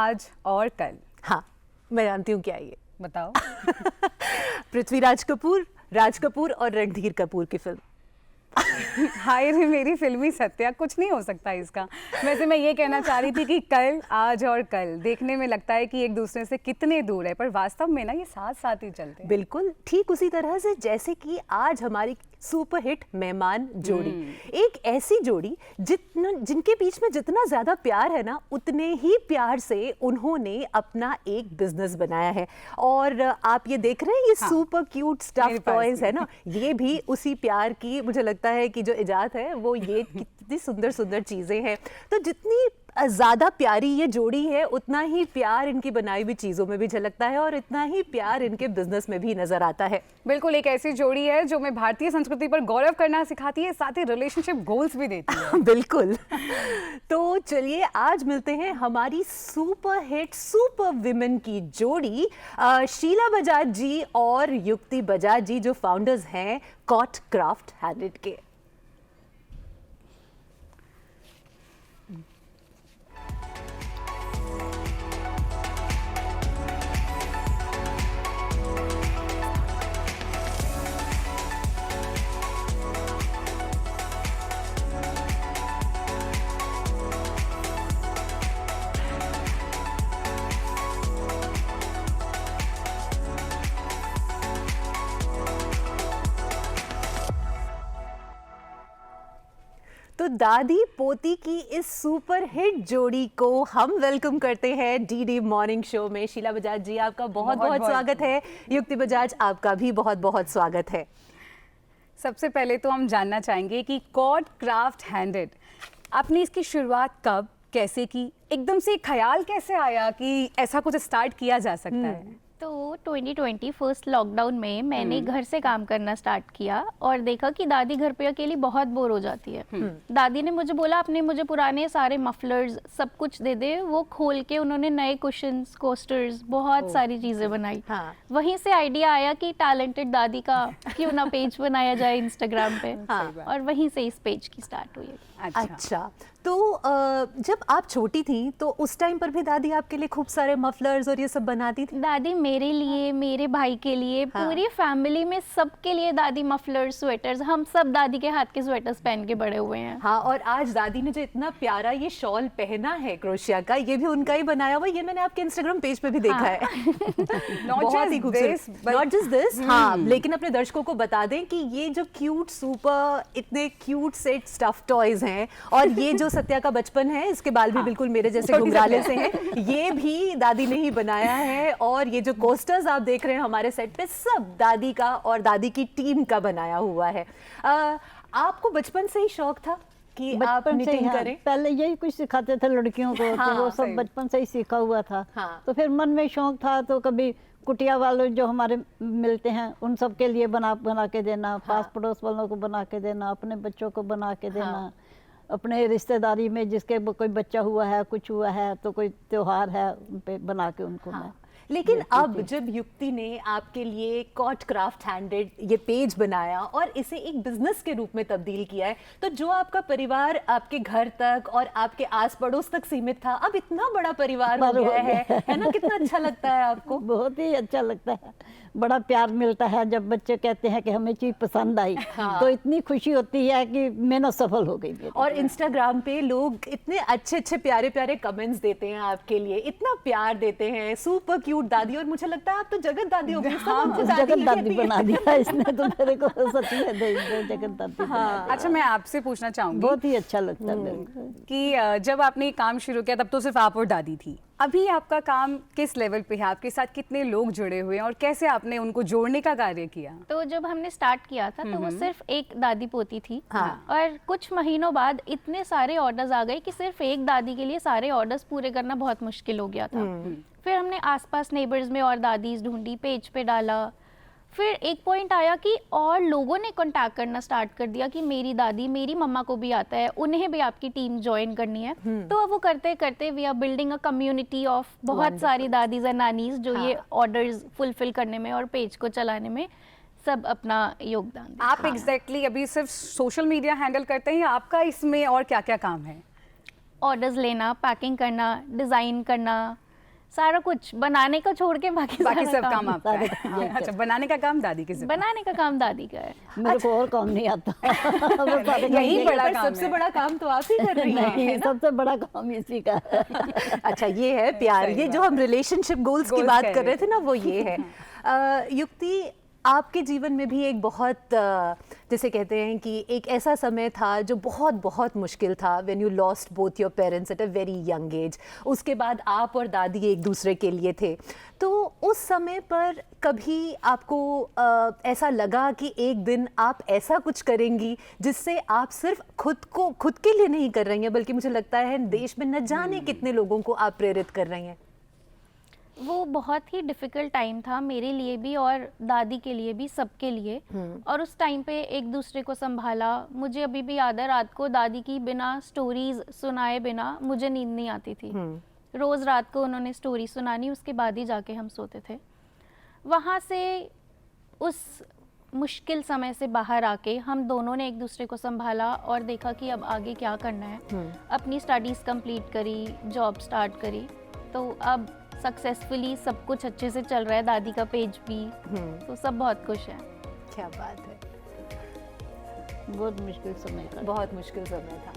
आज और कल। हाँ, मैं जानती हूँ क्या ये। बताओ। पृथ्वीराज कपूर, राज कपूर और रणधीर कपूर की फिल्म। हाय रे मेरी फिल्मी सत्या, कुछ नहीं हो सकता इसका। वैसे मैं ये कहना चाह रही थी कि कल, आज और कल देखने में लगता है कि एक दूसरे से कितने दूर है, पर वास्तव में ना ये साथ साथ ही चलते हैं। बिल्कुल ठीक उसी तरह से जैसे कि आज हमारी सुपरहिट मेहमान जोड़ी, एक ऐसी जोड़ी जिनके बीच में जितना ज्यादा प्यार है ना, उतने ही प्यार से उन्होंने अपना एक बिजनेस बनाया है। और आप ये देख रहे हैं, ये सुपर क्यूट स्टफ टॉयज है ना, ये भी उसी प्यार की, मुझे लगता है कि जो इजाद है वो ये कितनी सुंदर सुंदर चीजें हैं। तो जितनी ज्यादा प्यारी ये जोड़ी है, उतना ही प्यार इनकी बनाई हुई चीजों में भी झलकता है और इतना ही प्यार इनके बिजनेस में भी नजर आता है। बिल्कुल, एक ऐसी जोड़ी है जो हमें भारतीय संस्कृति पर गौरव करना सिखाती है, साथ ही रिलेशनशिप गोल्स भी देती है। बिल्कुल। तो चलिए आज मिलते हैं हमारी सुपर हिट सुपर विमेन की जोड़ी, शीला बजाज जी और युक्ति बजाज जी, जो फाउंडर्स हैं कॉट क्राफ्ट हैंडेड के। तो दादी पोती की इस सुपर हिट जोड़ी को हम वेलकम करते हैं डीडी मॉर्निंग शो में। शीला बजाज जी, आपका बहुत बहुत स्वागत है। युक्ति बजाज, आपका भी बहुत बहुत स्वागत है। सबसे पहले तो हम जानना चाहेंगे कि कॉट क्राफ्ट हैंडेड, आपने इसकी शुरुआत कब, कैसे की? एकदम से ख्याल कैसे आया कि ऐसा कुछ स्टार्ट किया जा सकता है? तो 2020 फर्स्ट लॉकडाउन में मैंने घर से काम करना स्टार्ट किया और देखा कि दादी घर पे अकेली बहुत बोर हो जाती है। दादी ने मुझे बोला अपने मुझे पुराने सारे मफलर्स सब कुछ दे दे। वो खोल के उन्होंने नए कुशन्स, कोस्टर्स, बहुत सारी चीजें बनाई। वहीं से आइडिया आया कि टैलेंटेड दादी का क्यों ना पेज बनाया जाए इंस्टाग्राम पे। और वहीं से इस पेज की स्टार्ट हुई। अच्छा, तो जब आप छोटी थी तो उस टाइम पर भी दादी आपके लिए खूब सारे मफलर्स और ये सब बनाती थी? दादी मेरे लिए, मेरे भाई के लिए, पूरी फैमिली में सबके लिए दादी मफलर्स, स्वेटर्स, हम सब दादी के हाथ के स्वेटर्स पहन के बड़े हुए हैं। हाँ, और आज दादी ने जो इतना प्यारा ये शॉल पहना है क्रोशिया का, ये भी उनका ही बनाया हुआ। ये मैंने आपके इंस्टाग्राम पेज पे भी देखा है। बहुत ही खूबसूरत। नॉट जस्ट दिस, हाँ, लेकिन अपने दर्शकों को बता दें कि ये जो क्यूट सुपर इतने क्यूट सेट स्टफ टॉयज हैं, और ये जो सत्या का बचपन है, इसके बाल भी बिल्कुल मेरे जैसे घुंघराले से हैं, ये भी दादी ने ही बनाया है। और ये जो कोस्टर्स आप देख रहे हैं हमारे सेट पे, सब दादी का और दादी की टीम का बनाया हुआ है। आपको बचपन से ही शौक था कि आप निटिंग करें? पहले यही कुछ सिखाते थे लड़कियों को। तो वो सब बचपन से ही सीखा हुआ था। तो फिर मन में शौक था, तो कभी कुटिया वालों जो हमारे मिलते हैं उन सब के लिए बना के देना, पास पड़ोस वालों को बना के देना, अपने बच्चों को बना के देना, अपने रिश्तेदारी में जिसके कोई बच्चा हुआ है, कुछ हुआ है, तो कोई त्योहार है, उन पे बना के उनको मैं। लेकिन अब जब युक्ति ने आपके लिए कॉट क्राफ्ट हैंडेड ये पेज बनाया और इसे एक बिजनेस के रूप में तब्दील किया है, तो जो आपका परिवार आपके घर तक और आपके आस पड़ोस तक सीमित था, अब इतना बड़ा परिवार हो गया है ना? कितना अच्छा लगता है आपको? बहुत ही अच्छा लगता है, बड़ा प्यार मिलता है जब बच्चे कहते हैं कि हमें चीज पसंद आई। तो इतनी खुशी होती है कि मेहनत सफल हो गई। और इंस्टाग्राम पे लोग इतने अच्छे अच्छे प्यारे प्यारे कमेंट्स देते हैं आपके लिए, इतना प्यार देते हैं, सुपर क्यूट दादी। और मुझे लगता है आप तो जगत दादी हो गई। जगत दादी बना दिया इसने तो मेरे को, सच में जगत दादी। अच्छा, मैं आपसे पूछना चाहूंगी, बहुत ही अच्छा लगता है मेरे को कि जब आपने काम शुरू किया तब तो सिर्फ आप और दादी थी, अभी आपका काम किस लेवल पे है? आपके साथ कितने लोग जुड़े हुए हैं और कैसे आपने उनको जोड़ने का कार्य किया? तो जब हमने स्टार्ट किया था तो वो सिर्फ एक दादी पोती थी। और कुछ महीनों बाद इतने सारे ऑर्डर्स आ गए कि सिर्फ एक दादी के लिए सारे ऑर्डर्स पूरे करना बहुत मुश्किल हो गया था। फिर हमने आसपास नेबर्स में और दादीज ढूंढी, पेज पे डाला। फिर एक पॉइंट आया कि और लोगों ने कांटेक्ट करना स्टार्ट कर दिया कि मेरी दादी, मेरी मम्मा को भी आता है, उन्हें भी आपकी टीम ज्वाइन करनी है। तो अब वो करते करते we are building a community of बहुत सारी दादीज एंड नानीज जो ये ऑर्डर्स फुलफिल करने में और पेज को चलाने में सब अपना योगदान देते हैं। आप एग्जैक्टली अभी सिर्फ सोशल मीडिया हैंडल करते हैं या आपका इसमें और क्या क्या काम है? ऑर्डर्स लेना, पैकिंग करना, डिज़ाइन करना, सारा कुछ बनाने का छोड़ के बाकी बाकी सारा सब काम आपका है। ये अच्छा, बनाने का काम दादी के जिम्मे। बनाने का काम दादी का है। मेरे को और काम नहीं आता। बस सारे काम यही बड़ा पर काम सबसे है। बड़ा काम तो आप ही कर रही हैं, नहीं, है ना? सबसे बड़ा काम इसी का है। अच्छा, ये है प्यार। सही ये जो बात हम रिलेशनशिप गोल्स की Goals बात कह कर रहे रहे थे ना, वो ये है। युक्ति, आपके जीवन में भी एक बहुत जैसे कहते हैं कि एक ऐसा समय था जो बहुत बहुत मुश्किल था, when you lost both your parents at a very young age. उसके बाद आप और दादी एक दूसरे के लिए थे, तो उस समय पर कभी आपको ऐसा लगा कि एक दिन आप ऐसा कुछ करेंगी जिससे आप सिर्फ खुद के लिए नहीं कर रही हैं, बल्कि मुझे लगता है देश में न जाने कितने लोगों को आप प्रेरित कर रही हैं? वो बहुत ही डिफ़िकल्ट टाइम था मेरे लिए भी और दादी के लिए भी, सबके लिए। और उस टाइम पे एक दूसरे को संभाला। मुझे अभी भी याद है, रात को दादी की बिना स्टोरीज सुनाए बिना मुझे नींद नहीं आती थी। रोज़ रात को उन्होंने स्टोरी सुनानी, उसके बाद ही जाके हम सोते थे। वहाँ से, उस मुश्किल समय से बाहर आके हम दोनों ने एक दूसरे को संभाला और देखा कि अब आगे क्या करना है। अपनी स्टडीज़ कंप्लीट करी, जॉब स्टार्ट करी, तो अब सक्सेसफुली सब कुछ अच्छे से चल रहा है। दादी का पेज भी, तो सब बहुत खुश हैं। क्या बात है। बहुत मुश्किल समय का। बहुत मुश्किल समय था,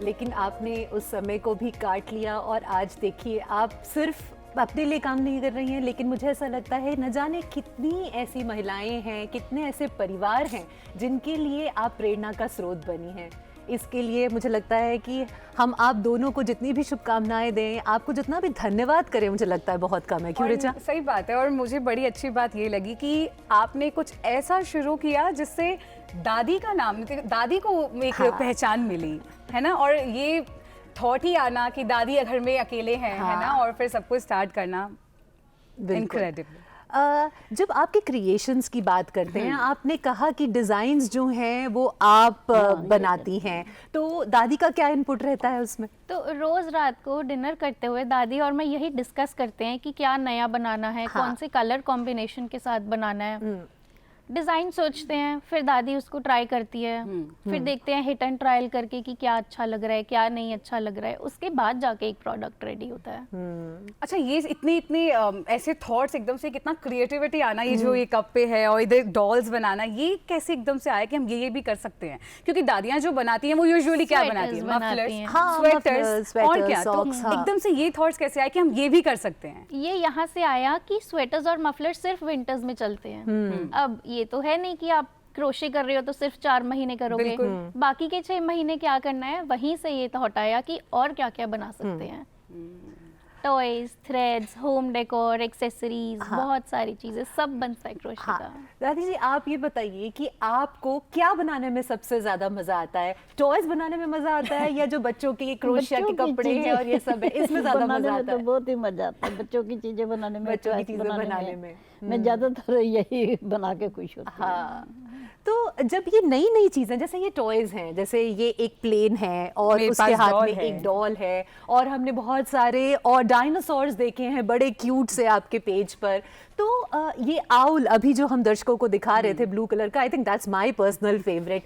लेकिन आपने उस समय को भी काट लिया और आज देखिए आप सिर्फ अपने लिए काम नहीं कर रही हैं, लेकिन मुझे ऐसा लगता है न जाने कितनी ऐसी महिलाएं हैं, कितने ऐसे परिवार हैं जिनके लिए आप प्रेरणा का स्रोत बनी हैं। इसके लिए मुझे लगता है कि हम आप दोनों को जितनी भी शुभकामनाएं दें, आपको जितना भी धन्यवाद करें, मुझे लगता है बहुत कम है। क्यों ऋचा? सही बात है। और मुझे बड़ी अच्छी बात ये लगी कि आपने कुछ ऐसा शुरू किया जिससे दादी का नाम, दादी को एक पहचान मिली, है ना। और ये थॉट ही आना कि दादी घर में अकेले हैं, है ना, और फिर सब कुछ स्टार्ट करना, इनक्रेडिबल। जब आपके क्रिएशंस की बात करते हैं, आपने कहा कि डिज़ाइंस जो हैं वो आप बनाती हैं, तो दादी का क्या इनपुट रहता है उसमें? तो रोज़ रात को डिनर करते हुए दादी और मैं यही डिस्कस करते हैं कि क्या नया बनाना है, कौन से कलर कॉम्बिनेशन के साथ बनाना है। डिज़ाइन सोचते हैं, फिर दादी उसको ट्राई करती है, फिर देखते हैं हिट एंड ट्रायल करके कि क्या अच्छा लग रहा है, क्या नहीं अच्छा लग रहा है, उसके बाद जाके एक प्रोडक्ट रेडी होता है। अच्छा, ये इतने इतने ऐसे थॉट्स एकदम से, कितना क्रिएटिविटी आना, ये जो ये कप पे है और इधर डॉल्स बनाना, ये कैसे एकदम से आया कि हम ये भी कर सकते हैं? क्योंकि दादियाँ जो बनाती हैं वो यूजुअली क्या बनाती हैं? मफलर्स, स्वेटर्स, और क्या। तो एकदम से ये थॉट्स कैसे आए कि हम ये भी कर सकते हैं? ये यहाँ से आया कि स्वेटर्स और मफलर्स सिर्फ विंटर्स में चलते हैं। अब ये तो है नहीं कि आप क्रोशे कर रहे हो तो सिर्फ 4 महीने करोगे, बाकी के 6 महीने क्या करना है। वहीं से ये थॉट आया कि और क्या क्या बना सकते हैं। Toys, threads, home decor, accessories, बहुत सारी चीजें, सब बनता है क्रोशे का। दादी जी, आप ये बताइए कि आपको क्या बनाने में सबसे ज्यादा मजा आता है? टॉयज बनाने में मजा आता है या जो बच्चों के क्रोशिया के कपड़े हैं और ये सब है, इसमें ज्यादा मजा आता है? तो बहुत ही मजा आता है बच्चों की चीजें बनाने में, बच्चों की चीजें बनाने में। मैं ज्यादातर यही बना के खुश होती हूँ। हाँ, तो जब ये नई नई चीजें, जैसे ये टॉयज हैं, जैसे ये एक प्लेन है और उसके हाथ में एक डॉल है, और हमने बहुत सारे और डायनासोर्स देखे हैं बड़े क्यूट से आपके पेज पर, तो ये आउल अभी जो हम दर्शकों को दिखा रहे थे ब्लू कलर का, I think that's my personal favourite.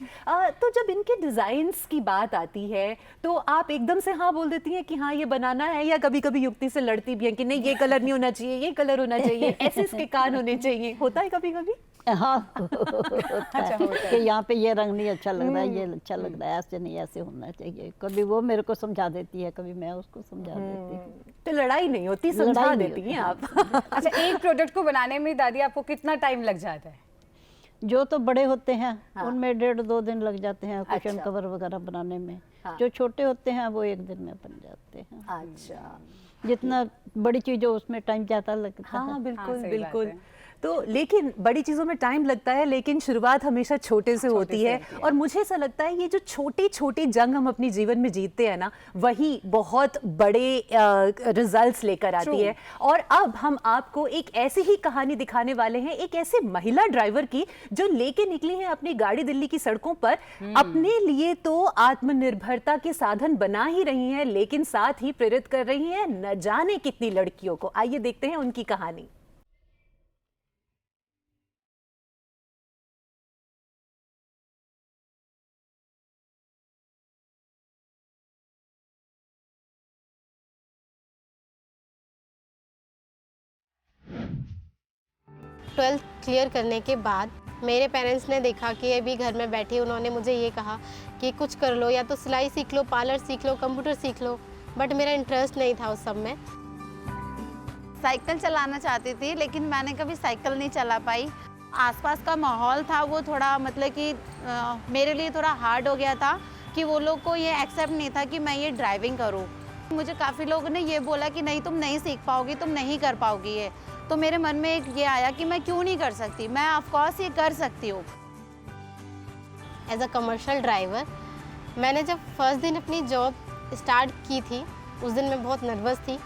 तो जब इनके डिजाइन्स की बात आती है तो आप एकदम से हाँ बोल देती हैं कि हाँ ये बनाना है, या कभी कभी युक्ति से लड़ती भी हैं कि नहीं ये कलर नहीं होना चाहिए, ये कलर होना चाहिए, ऐसे इसके कान होने चाहिए? होता है कभी कभी? हाँ होता है कि यहाँ पे ये रंग नहीं अच्छा लग रहा है, ये अच्छा लग रहा है, ऐसे नहीं, ऐसे होना चाहिए। कभी वो मेरे को समझा देती है, कभी मैं उसको समझा देती हूँ। तो लड़ाई नहीं होती, समझा देती हैं आप। अच्छा, एक प्रोडक्ट को बनाने में दादी आपको कितना टाइम लग जाता है? जो तो बड़े होते हैं उनमें 1.5-2 दिन लग जाते हैं कुशन कवर वगैरह बनाने में। जो छोटे होते हैं वो 1 दिन में बन जाते हैं। अच्छा, जितना बड़ी चीज हो उसमें टाइम ज्यादा लगता है। हाँ बिल्कुल बिल्कुल। तो लेकिन बड़ी चीज़ों में टाइम लगता है, लेकिन शुरुआत हमेशा छोटे से होती है। और मुझे ऐसा लगता है ये जो छोटी छोटी जंग हम अपनी जीवन में जीतते हैं ना, वही बहुत बड़े रिजल्ट्स लेकर आती है। और अब हम आपको एक ऐसी ही कहानी दिखाने वाले हैं, एक ऐसे महिला ड्राइवर की जो लेके निकली है अपनी गाड़ी दिल्ली की सड़कों पर। अपने लिए तो आत्मनिर्भरता के साधन बना ही रही हैं, लेकिन साथ ही प्रेरित कर रही हैं न जाने कितनी लड़कियों को। आइए देखते हैं उनकी कहानी। 12th क्लियर करने के बाद मेरे पेरेंट्स ने देखा कि अभी घर में बैठी, उन्होंने मुझे ये कहा कि कुछ कर लो, या तो सिलाई सीख लो, पार्लर सीख लो, कंप्यूटर सीख लो, बट मेरा इंटरेस्ट नहीं था उस सब में। साइकिल चलाना चाहती थी लेकिन मैंने कभी साइकिल नहीं चला पाई। आसपास का माहौल था वो थोड़ा मतलब कि मेरे लिए थोड़ा हार्ड हो गया था कि वो लोग को ये एक्सेप्ट नहीं था कि मैं ये ड्राइविंग करूँ। मुझे काफ़ी लोगों ने ये बोला कि नहीं तुम नहीं सीख पाओगी, तुम नहीं कर पाओगी ये। तो मेरे मन में एक ये आया कि मैं क्यों नहीं कर सकती, मैं ऑफ कोर्स ये कर सकती हूँ। एज अ कमर्शियल ड्राइवर मैंने जब फर्स्ट दिन अपनी जॉब स्टार्ट की थी, उस दिन मैं बहुत नर्वस थी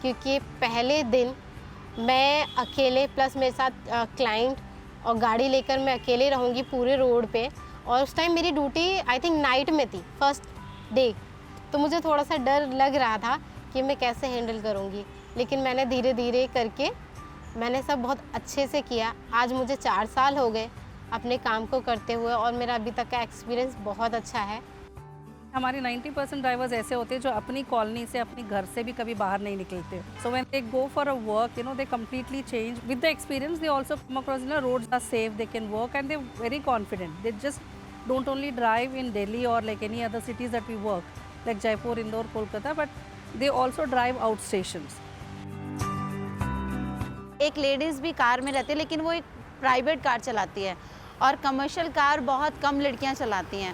क्योंकि पहले दिन मैं अकेले प्लस मेरे साथ क्लाइंट और गाड़ी लेकर मैं अकेले रहूँगी पूरे रोड पे, और उस टाइम मेरी ड्यूटी आई थिंक नाइट में थी फर्स्ट डे। तो मुझे थोड़ा सा डर लग रहा था कि मैं कैसे हैंडल करूँगी, लेकिन मैंने धीरे धीरे करके मैंने सब बहुत अच्छे से किया। आज मुझे 4 साल हो गए अपने काम को करते हुए और मेरा अभी तक का एक्सपीरियंस बहुत अच्छा है। हमारे 90% ड्राइवर्स ऐसे होते हैं जो अपनी कॉलोनी से, अपने घर से भी कभी बाहर नहीं निकलते। So when they go for a work, they completely change with the experience. They also come across, roads are safe, they can work, and they're very confident. They just don't only drive in Delhi or like any other cities that we work, like Jaipur, Indore, Kolkata, but they also drive out stations. एक ladies भी car में रहती है लेकिन वो एक private car चलाती है, और कमर्शियल कार बहुत कम लड़कियां चलाती हैं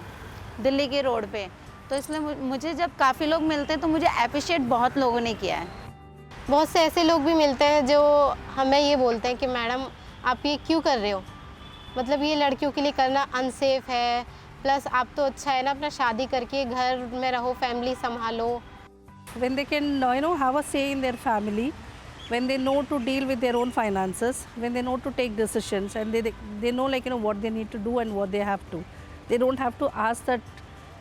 दिल्ली के रोड पे। तो इसलिए मुझे जब काफ़ी लोग मिलते हैं तो मुझे अप्रिशिएट बहुत लोगों ने किया है। बहुत से ऐसे लोग भी मिलते हैं जो हमें ये बोलते हैं कि मैडम आप ये क्यों कर रहे हो, मतलब ये लड़कियों के लिए करना अनसेफ है, प्लस आप तो अच्छा है ना अपना शादी करके घर में रहो, फैमिली संभालो। When they can have a say in their family, when they know to deal with their own finances, when they know to take decisions, and they know what they need to do and what they have to. They don't have to ask that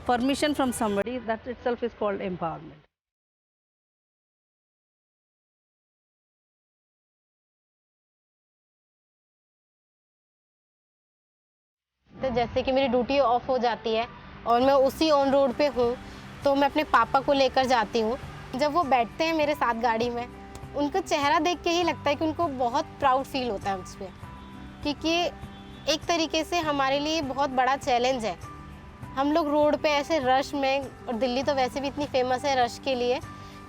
permission from somebody. That itself is called empowerment. तो जैसे कि मेरी duty of हो जाती है और मैं उसी ऑन रोड पे हूँ, तो मैं अपने पापा को लेकर जाती हूँ। जब वो बैठते हैं मेरे साथ गाड़ी में, उनका चेहरा देख के ही लगता है कि उनको बहुत प्राउड फील होता है मुझ पर, क्योंकि एक तरीके से हमारे लिए बहुत बड़ा चैलेंज है। हम लोग रोड पे ऐसे रश में, और दिल्ली तो वैसे भी इतनी फेमस है रश के लिए,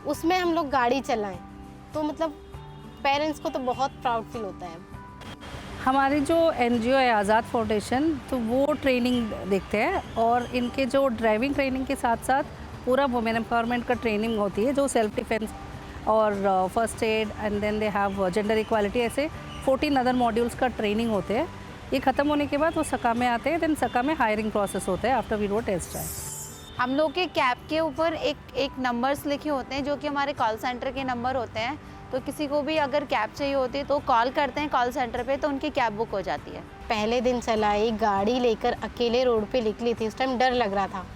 उसमें हम लोग गाड़ी चलाएं, तो मतलब पेरेंट्स को तो बहुत प्राउड फील होता है। हमारी जो NGO है आज़ाद फाउंडेशन, तो वो ट्रेनिंग देखते हैं, और इनके जो ड्राइविंग ट्रेनिंग के साथ साथ पूरा वुमेन एम्पावरमेंट का ट्रेनिंग होती है, जो सेल्फ डिफेंस और first aid and then they have gender equality, ऐसे 14 अदर मॉड्यूल्स का ट्रेनिंग होते हैं। ये ख़त्म होने के बाद वो सका में आते हैं, देन सका में हायरिंग प्रोसेस होता है after we do test drive. हम लोग के कैब के ऊपर एक नंबर्स लिखे होते हैं जो कि हमारे कॉल सेंटर के नंबर होते हैं। तो किसी को भी अगर कैब चाहिए होती है तो कॉल करते हैं कॉल सेंटर पे, तो उनकी कैब बुक हो जाती है। पहले दिन चलाई गाड़ी लेकर अकेले रोड पे निकली थी, उस टाइम डर लग रहा था,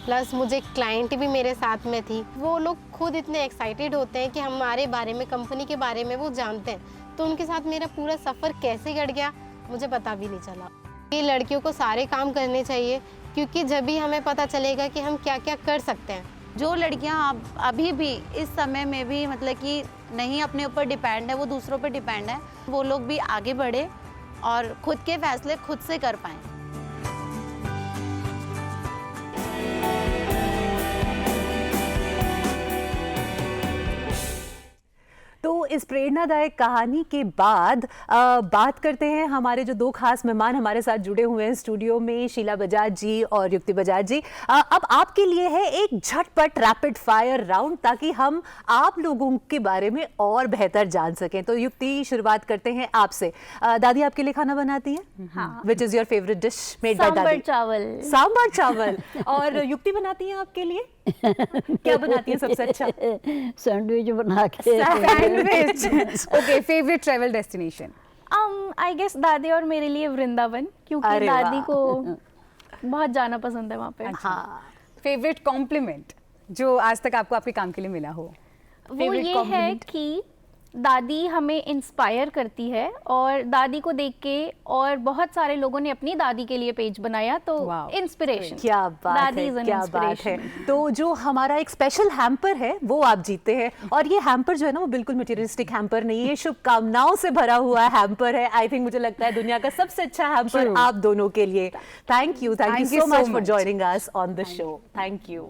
प्लस मुझे क्लाइंट भी मेरे साथ में थी। वो लोग खुद इतने एक्साइटेड होते हैं कि हमारे बारे में, कंपनी के बारे में वो जानते हैं, तो उनके साथ मेरा पूरा सफ़र कैसे कट गया मुझे पता भी नहीं चला। ये लड़कियों को सारे काम करने चाहिए, क्योंकि जब भी हमें पता चलेगा कि हम क्या क्या कर सकते हैं। जो लड़कियां अभी भी इस समय में भी मतलब कि नहीं अपने ऊपर डिपेंड है, वो दूसरों पर डिपेंड है, वो लोग भी आगे बढ़े और खुद के फैसले खुद से कर पाएँ। तो इस प्रेरणादायक कहानी के बाद बात करते हैं हमारे जो दो खास मेहमान हमारे साथ जुड़े हुए हैं स्टूडियो में, शीला बजाज जी और युक्ति बजाज जी। अब आपके लिए है एक झटपट रैपिड फायर राउंड, ताकि हम आप लोगों के बारे में और बेहतर जान सकें। तो युक्ति, शुरुआत करते हैं आपसे। दादी आपके लिए खाना बनाती है? हाँ। Which is your favourite dish made by दादी? सांभर चावल। सांभर चावल। और युक्ति बनाती है आपके लिए? क्या बनाती है सबसे अच्छा? सैंडविच बना के। Sandwich. Okay, favourite travel destination? I guess दादी और मेरे लिए वृंदावन, क्योंकि दादी को बहुत जाना पसंद है वहाँ पे। हाँ। फेवरेट कॉम्प्लीमेंट जो आज तक आपको आपके काम के लिए मिला हो? वो ये है कि दादी हमें इंस्पायर करती है और दादी को देख के और बहुत सारे लोगों ने अपनी दादी के लिए पेज बनाया, तो इंस्पिरेशन। क्या बात है, क्या बात है। तो जो हमारा एक स्पेशल हैम्पर है वो आप जीते हैं, और ये हैम्पर जो है ना वो बिल्कुल मटेरियलिस्टिक हैम्पर नहीं है, शुभकामनाओं से भरा हुआ हैम्पर है। आई थिंक मुझे लगता है दुनिया का सबसे अच्छा हैम्पर आप दोनों के लिए। Thank you so much for joining us on the show. Thank you.